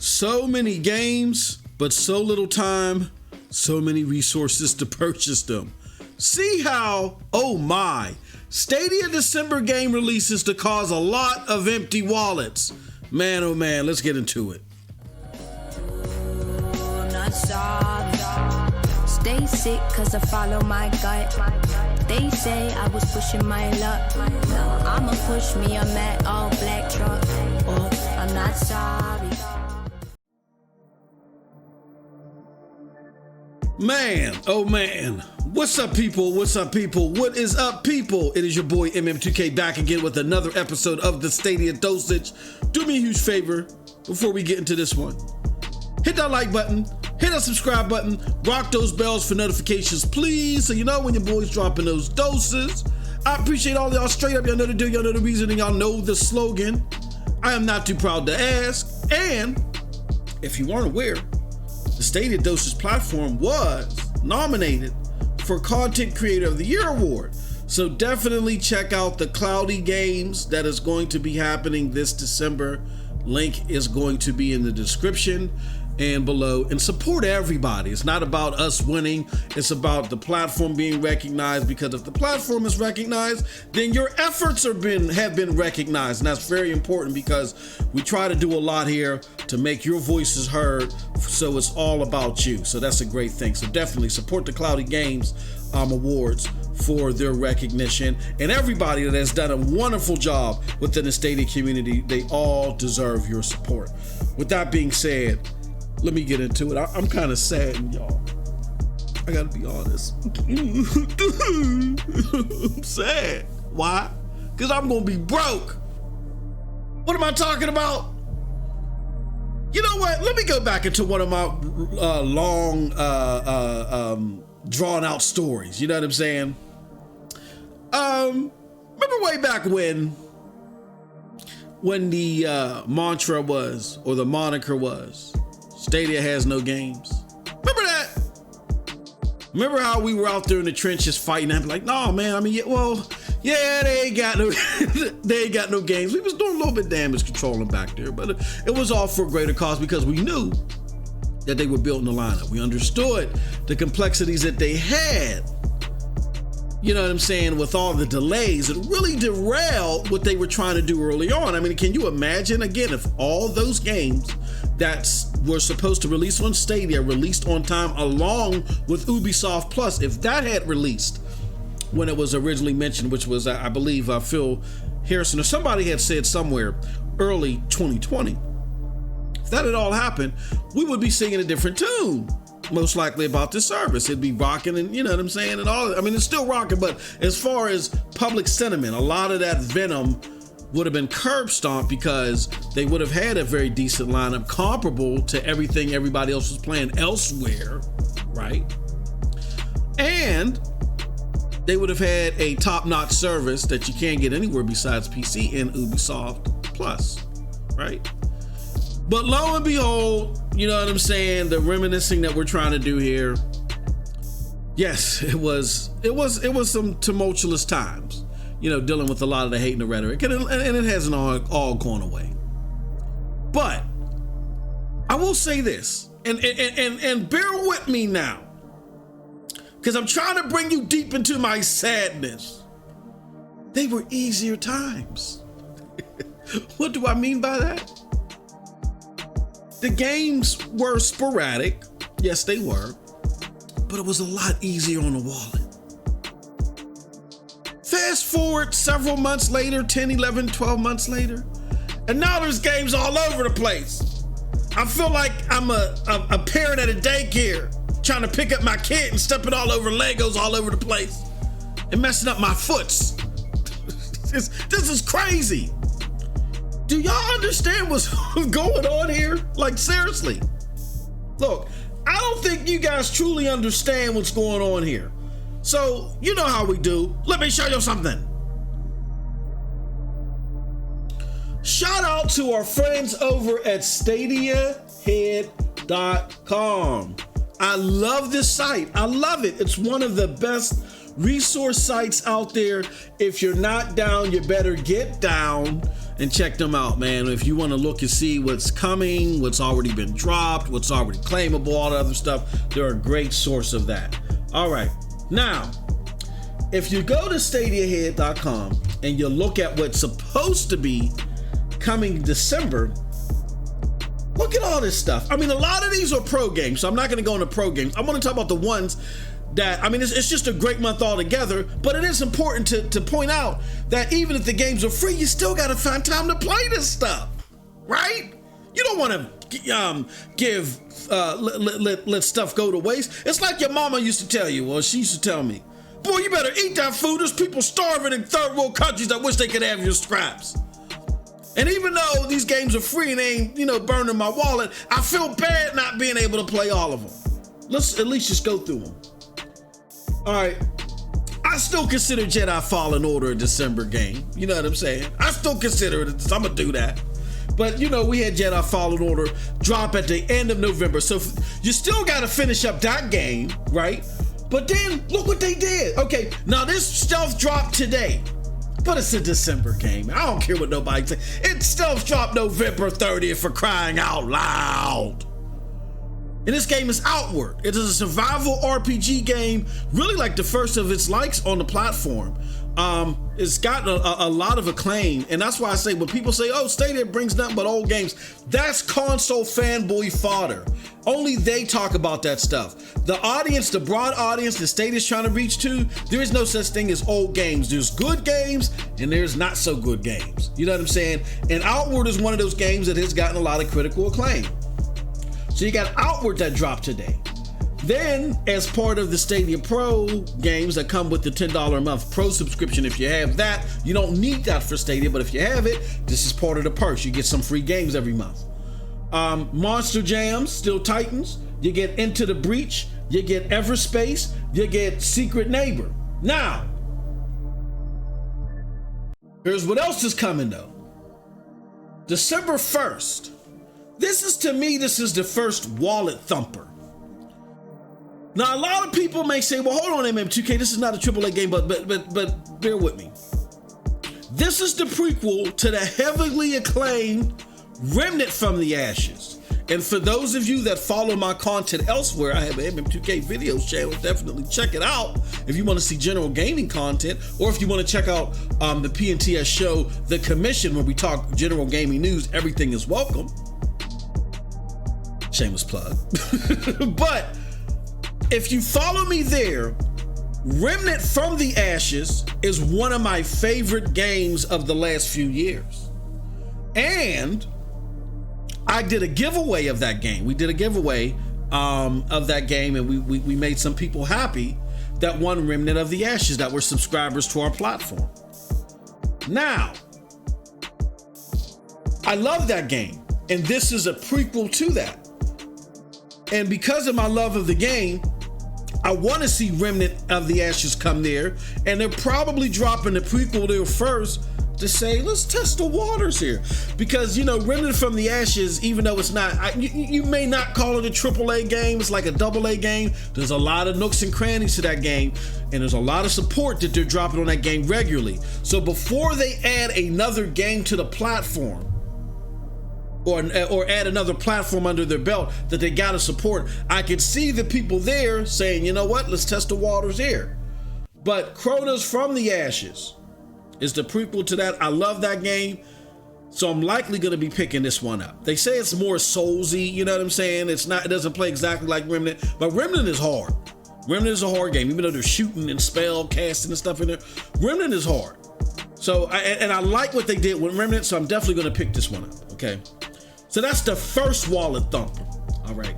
So many games, but so little time, so many resources to purchase them. See how, oh my, STADIA December game releases to cause a lot of empty wallets. Man, oh man, let's get into it. Stay sick cause I follow my gut. They say I was pushing my luck. I'ma push me a matte all black truck. Oh, I'm not sorry. Man, oh man. What's up, people? What's up, people? What is up, people? It is your boy MM2K back again with another episode of the STADIA Dosage. Do me a huge favor before we get into this one. Hit that like button, hit that subscribe button, rock those bells for notifications, please, so you know when your boy's dropping those doses. I appreciate all y'all straight up. Y'all know the deal, y'all know the reason, and y'all know the slogan. I am not too proud to ask. And if you weren't aware, the STADIA Dosage platform was nominated for Content Creator of the Year award. So definitely check out the Cloudy Games that is going to be happening this December. Link is going to be in the description and below, and support everybody. It's not about us winning, it's about the platform being recognized, because if the platform is recognized, then your efforts have been recognized, and that's very important because we try to do a lot here to make your voices heard, so it's all about you. So that's a great thing. So definitely support the Cloudy Games awards for their recognition, and everybody that has done a wonderful job within the STADIA community, they all deserve your support. With that being said, let me get into it. I'm kind of sad, y'all. I gotta be honest. I'm sad. Why? Because I'm gonna be broke. What am I talking about? You know what? Let me go back into one of my long, drawn out stories. You know what I'm saying? Remember way back when the mantra was, or the moniker was, STADIA has no games. Remember that? Remember how we were out there in the trenches fighting and like, no, man, I mean, yeah, they ain't got no games. We was doing a little bit of damage controlling back there, but it was all for a greater cause because we knew that they were building the lineup. We understood the complexities that they had. You know what I'm saying? With all the delays, it really derailed what they were trying to do early on. I mean, can you imagine, again, if all those games that were supposed to release on STADIA released on time along with Ubisoft Plus, if that had released when it was originally mentioned, which was, I believe, Phil Harrison or somebody had said somewhere early 2020, if that had all happened, we would be singing a different tune, most likely, about this service. It'd be rocking, and you know what I'm saying, and all. I mean, it's still rocking, but as far as public sentiment, a lot of that venom would have been curb stomped because they would have had a very decent lineup comparable to everything everybody else was playing elsewhere, right? And they would have had a top-notch service that you can't get anywhere besides PC in Ubisoft Plus, right? But lo and behold, you know what I'm saying, the reminiscing that we're trying to do here, yes, it was some tumultuous times, you know, dealing with a lot of the hate and the rhetoric, and it hasn't all gone away. But I will say this, and bear with me now, because I'm trying to bring you deep into my sadness. They were easier times. What do I mean by that? The games were sporadic. Yes, they were. But it was a lot easier on the wallet. Fast forward several months later, 10, 11, 12 months later, and now there's games all over the place. I feel like I'm a parent at a daycare trying to pick up my kid and stepping all over Legos all over the place and messing up my foots. This is crazy. Do y'all understand what's going on here? Like, seriously. Look, I don't think you guys truly understand what's going on here. So, you know how we do. Let me show you something. Shout out to our friends over at stadiahead.com. I love this site. I love it. It's one of the best resource sites out there. If you're not down, you better get down. and check them out, man. If you want to look and see what's coming, what's already been dropped, what's already claimable, all the other stuff, they're a great source of that. All right, now, if you go to stadiahead.com and you look at what's supposed to be coming December, look at all this stuff. I mean, a lot of these are pro games, so I'm not going to go into pro games. I'm going to talk about the ones that, I mean, it's just a great month altogether, but it is important to point out that even if the games are free, you still got to find time to play this stuff, right? You don't want to let stuff go to waste. It's like your mama used to tell you, or she used to tell me, boy, you better eat that food. There's people starving in third world countries that wish they could have your scraps. And even though these games are free and they ain't, burning my wallet, I feel bad not being able to play all of them. Let's at least just go through them. All right, I still consider Jedi Fallen Order a December game. You know what I'm saying? I still consider it. I'm gonna do that. But we had Jedi Fallen Order drop at the end of November, so you still got to finish up that game, right? But then look what they did. Okay, now this stealth dropped today, but it's a December game. I don't care what nobody says. It stealth dropped November 30th, for crying out loud. And this game is Outward. It is a survival RPG game, really like the first of its likes on the platform. It's gotten a lot of acclaim, and that's why I say when people say, oh, Stadia brings nothing but old games, that's console fanboy fodder. Only they talk about that stuff. The audience, the broad audience that Stadia's trying to reach to, there is no such thing as old games. There's good games and there's not so good games. You know what I'm saying? And Outward is one of those games that has gotten a lot of critical acclaim. So you got Outward that dropped today. Then, as part of the Stadia Pro games that come with the $10 a month Pro subscription, if you have that, you don't need that for Stadia, but if you have it, this is part of the perks. You get some free games every month. Monster Jams, Still Titans. You get Into the Breach. You get Everspace. You get Secret Neighbor. Now, here's what else is coming though. December 1st. This is the first wallet thumper. Now, a lot of people may say, well, hold on, MM2K, this is not a AAA game, but bear with me. This is the prequel to the heavily acclaimed Remnant from the Ashes. And for those of you that follow my content elsewhere, I have an MM2K videos channel, definitely check it out if you want to see general gaming content, or if you want to check out the PNTS show, The Commission, where we talk general gaming news, everything is welcome. Shameless plug. But if you follow me there, Remnant from the Ashes is one of my favorite games of the last few years. And I did a giveaway of that game. We did a giveaway of that game, and we made some people happy that won Remnant of the Ashes that were subscribers to our platform. Now, I love that game, and this is a prequel to that. And because of my love of the game, I want to see Remnant of the Ashes come there, and they're probably dropping the prequel there first to say, let's test the waters here. Because, Remnant from the Ashes, even though it's not, you may not call it a AAA game, it's like a AA game. There's a lot of nooks and crannies to that game, and there's a lot of support that they're dropping on that game regularly. So before they add another game to the platform, or add another platform under their belt that they gotta support, I could see the people there saying, you know what, let's test the waters here. But Kronos from the Ashes is the prequel to that. I love that game, so I'm likely gonna be picking this one up. They say it's more soulsy, you know what I'm saying? It doesn't play exactly like Remnant, but Remnant is hard. Remnant is a hard game, even though there's shooting and spell casting and stuff in there. Remnant is hard. So, I like what they did with Remnant, so I'm definitely gonna pick this one up, okay? So that's the first wallet thumper. All right.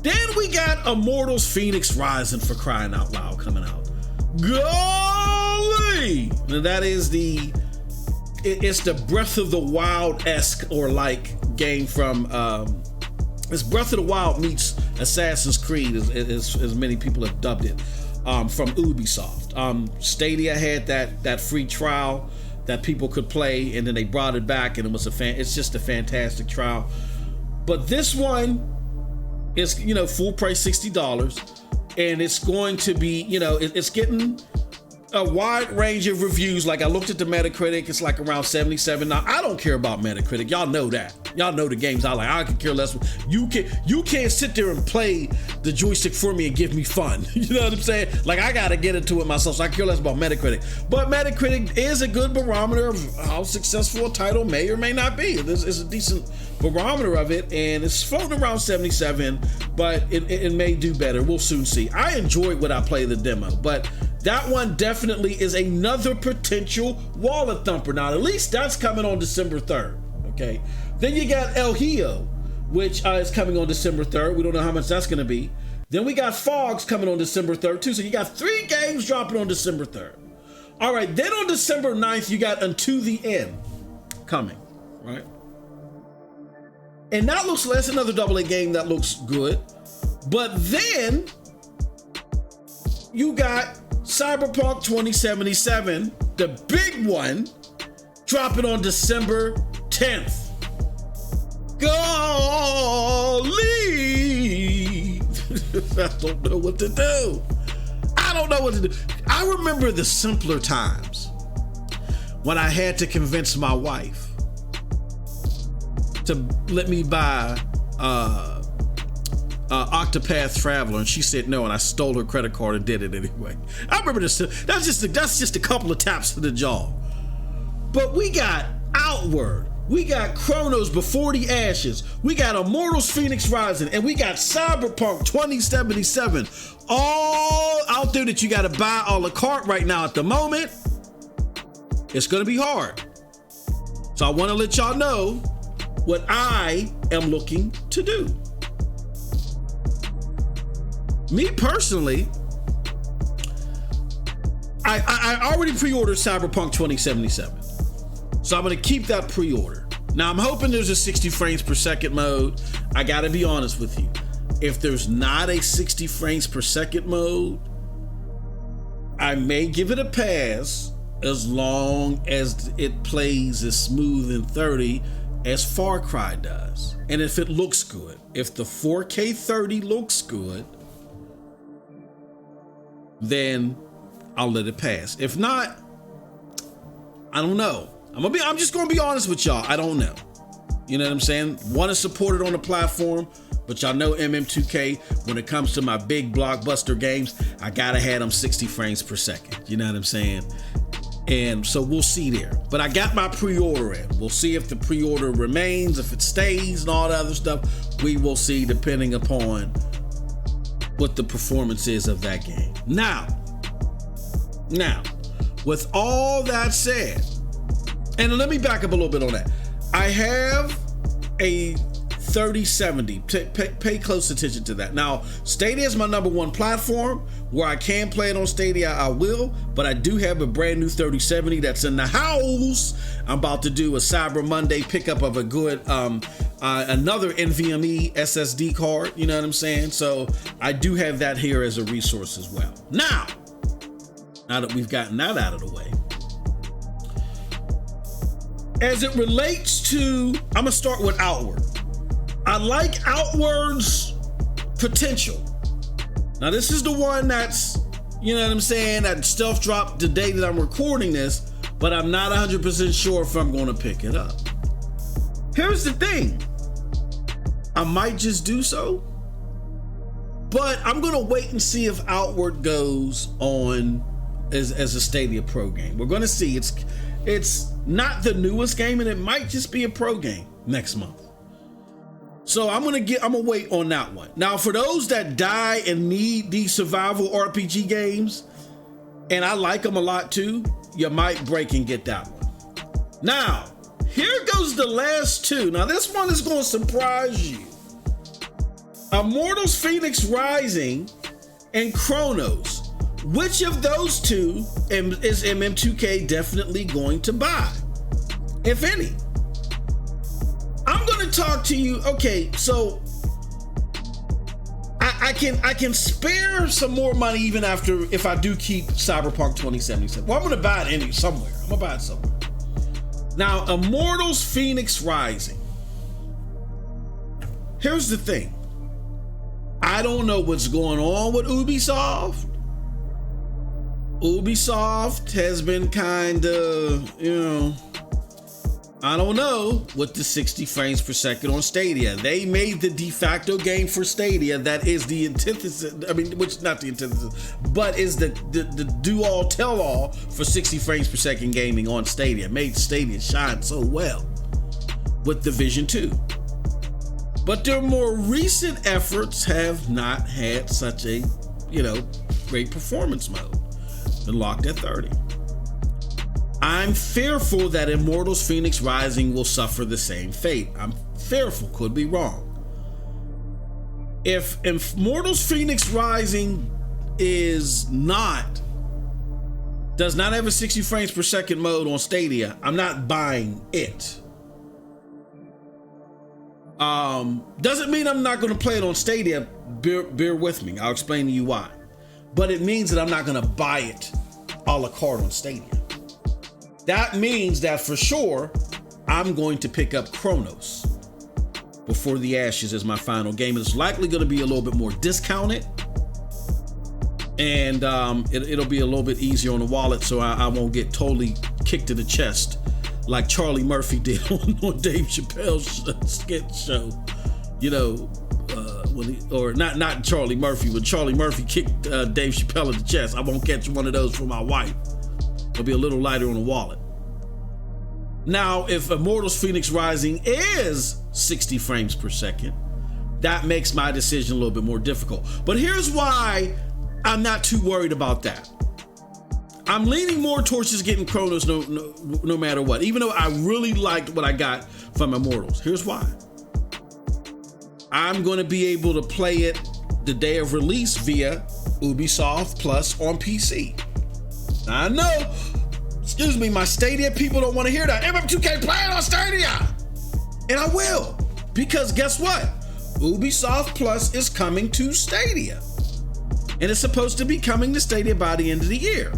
Then we got Immortals Fenyx Rising, for crying out loud, coming out. Golly! And that is it's the Breath of the Wild-esque or like game from, it's Breath of the Wild meets Assassin's Creed, as many people have dubbed it, from Ubisoft. Stadia had that free trial that people could play, and then they brought it back, and it's just a fantastic trial. But this one is, full price $60, and it's going to be, it's getting a wide range of reviews. Like I looked at the Metacritic, it's like around 77. Now I don't care about Metacritic. Y'all know that. Y'all know the games I like. I could care less. You can't sit there and play the joystick for me and give me fun. You know what I'm saying? Like I gotta get into it myself, so I care less about Metacritic. But Metacritic is a good barometer of how successful a title may or may not be. It's a decent barometer of it, and it's floating around 77, but it may do better. We'll soon see. I enjoyed what I played the demo, but that one definitely is another potential wallet thumper. Now, at least that's coming on December 3rd, okay? Then you got El Hijo, which is coming on December 3rd. We don't know how much that's gonna be. Then we got Fogs coming on December 3rd too. So you got 3 games dropping on December 3rd. All right, then on December 9th, you got Unto the End coming, right? And that looks, that's another AA game that looks good. But then you got Cyberpunk 2077, the big one, dropping on December 10th. Golly! I don't know what to do. I remember the simpler times when I had to convince my wife to let me buy Octopath Traveler, and she said no, and I stole her credit card and did it anyway. I remember this. That's just a couple of taps to the jaw. But we got Outward, we got Chronos Before the Ashes, we got Immortals Fenyx Rising, and we got Cyberpunk 2077, all out there that you got to buy a la carte right now. At the moment, it's gonna be hard. So I want to let y'all know what I am looking to do. Me personally, I already pre-ordered Cyberpunk 2077. So I'm gonna keep that pre-order. Now I'm hoping there's a 60 frames per second mode. I gotta be honest with you. If there's not a 60 frames per second mode, I may give it a pass as long as it plays as smooth in 30 as Far Cry does. And if it looks good, if the 4K 30 looks good, then I'll let it pass. If not, I don't know. I'm just gonna be honest with y'all. I don't know. You know what I'm saying? Want to support it on the platform, but y'all know MM2K, when it comes to my big blockbuster games, I gotta have them 60 frames per second. You know what I'm saying? And so we'll see there. But I got my pre-order in. We'll see if the pre-order remains, if it stays, and all that other stuff. We will see, depending upon what the performance is of that game. Now, with all that said, and let me back up a little bit on that. I have a 3070. Pay close attention to that. Now, Stadia is my number one platform. Where I can play it on Stadia, I will. But I do have a brand new 3070 that's in the house. I'm about to do a Cyber Monday pickup of a good, another NVMe SSD card. You know what I'm saying? So I do have that here as a resource as well. Now that we've gotten that out of the way, as it relates to, I'm gonna start with Outward. I like Outward's potential. Now this is the one that's, you know what I'm saying, that stealth dropped the day that I'm recording this, but I'm not 100% sure if I'm gonna pick it up. Here's the thing. I might just do so, but I'm gonna wait and see if Outward goes on as a Stadia Pro game. We're gonna see. It's not the newest game, and it might just be a pro game next month. So I'm gonna wait on that one. Now, for those that die and need these survival RPG games, and I like them a lot too, you might break and get that one. Now, here goes the last two. Now, this one is gonna surprise you. Immortals Fenyx Rising and Chronos. Which of those two is MM2K definitely going to buy, if any? I'm going to talk to you. Okay, so I can spare some more money even after, if I do keep Cyberpunk 2077. Well, I'm going to buy it somewhere. I'm going to buy it somewhere. Now, Immortals Fenyx Rising. Here's the thing. I don't know what's going on with Ubisoft, Ubisoft has been kind of, I don't know, with the 60 frames per second on Stadia. They made the de facto game for Stadia that is the antithesis, which not the antithesis, but is the do-all, tell-all for 60 frames per second gaming on Stadia. Made Stadia shine so well with Division 2. But their more recent efforts have not had such a, great performance mode. Been locked at 30. I'm fearful that Immortals Fenyx Rising will suffer the same fate. I'm fearful, could be wrong. If Immortals Fenyx Rising does not have a 60 frames per second mode on Stadia, I'm not buying it. Doesn't mean I'm not going to play it on Stadia. Bear with me. I'll explain to you why. But it means that I'm not going to buy it a la carte on Stadia. That means that for sure, I'm going to pick up Chronos Before the Ashes as my final game. It's likely going to be a little bit more discounted. And it'll be a little bit easier on the wallet, so I won't get totally kicked to the chest like Charlie Murphy did on Dave Chappelle's sketch show. Not Charlie Murphy, when Charlie Murphy kicked Dave Chappelle in the chest. I won't catch one of those for my wife. It'll be a little lighter on the wallet. Now, if Immortals Fenyx Rising is 60 frames per second, that makes my decision a little bit more difficult. But here's why I'm not too worried about that. I'm leaning more towards just getting Chronos no matter what, even though I really liked what I got from Immortals. Here's why. I'm going to be able to play it the day of release via Ubisoft Plus on PC. I know, my Stadia people don't want to hear that. MM2K, play it on Stadia! And I will, because guess what? Ubisoft Plus is coming to Stadia. And it's supposed to be coming to Stadia by the end of the year.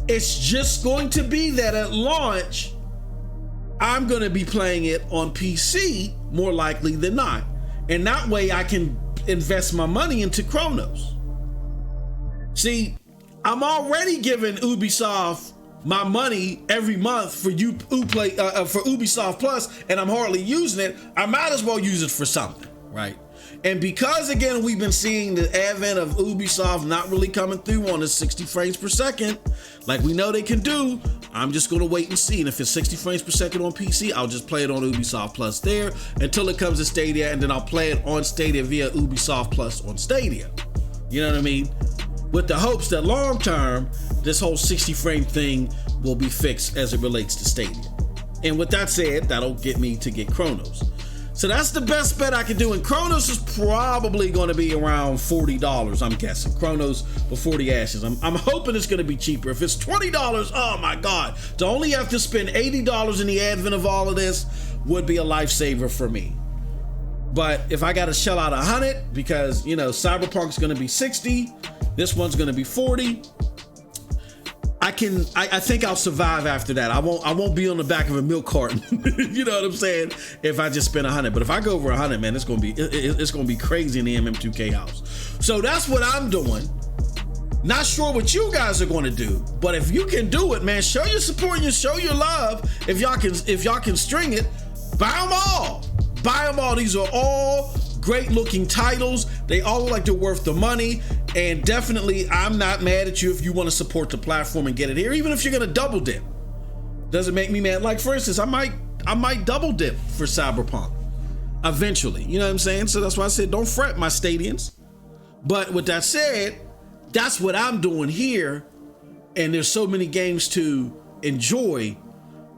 It's just going to be that at launch, I'm going to be playing it on PC more likely than not. And that way I can invest my money into Chronos. See, I'm already giving Ubisoft my money every month for Ubisoft Plus, and I'm hardly using it. I might as well use it for something, right? And because, again, we've been seeing the advent of Ubisoft not really coming through on the 60 frames per second, like we know they can do, I'm just going to wait and see. And if it's 60 frames per second on PC, I'll just play it on Ubisoft Plus there until it comes to Stadia, and then I'll play it on Stadia via Ubisoft Plus on Stadia. You know what I mean? With the hopes that long term, this whole 60 frame thing will be fixed as it relates to Stadia. And with that said, that'll get me to get Chronos. So that's the best bet I can do. And Chronos is probably going to be around $40, I'm guessing. Chronos Before the Ashes. I'm hoping it's going to be cheaper. If it's $20, oh my God. To only have to spend $80 in the advent of all of this would be a lifesaver for me. But if I got to shell out $100, because, Cyberpunk's going to be $60, this one's going to be $40. I think I'll survive after that. I won't be on the back of a milk carton. You know what I'm saying? If I just spend $100, but if I go over $100, man, it's gonna be crazy in the MM2K house. So that's what I'm doing. Not sure what you guys are going to do, but if you can do it, man, show your support and show your love. If y'all can string it, buy them all. Buy them all. These are all great looking titles. They all look like they're worth the money. And definitely, I'm not mad at you if you want to support the platform and get it here, even if you're going to double dip. Doesn't make me mad. Like, for instance, I might double dip for Cyberpunk eventually. You know what I'm saying? So that's why I said, don't fret, my Stadians. But with that said, that's what I'm doing here. And there's so many games to enjoy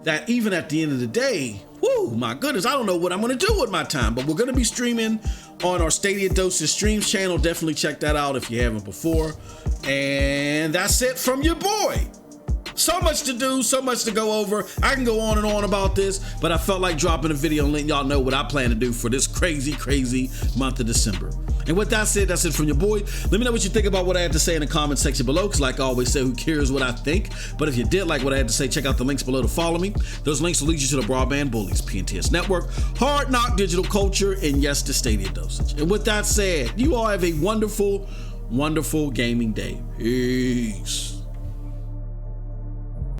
that even at the end of the day, whoo, my goodness, I don't know what I'm going to do with my time, but we're going to be streaming on our Stadia Dosage Streams channel. Definitely check that out if you haven't before. And that's it from your boy. So much to do, so much to go over. I can go on and on about this, but I felt like dropping a video and letting y'all know what I plan to do for this crazy, crazy month of December. And with that said, that's it from your boy. Let me know what you think about what I had to say in the comment section below, because like I always say, who cares what I think? But if you did like what I had to say, check out the links below to follow me. Those links will lead you to the Broadband Bullies, PNTS Network, Hard Knock Digital Culture, and yes, the Stadia Dosage. And with that said, you all have a wonderful, wonderful gaming day. Peace.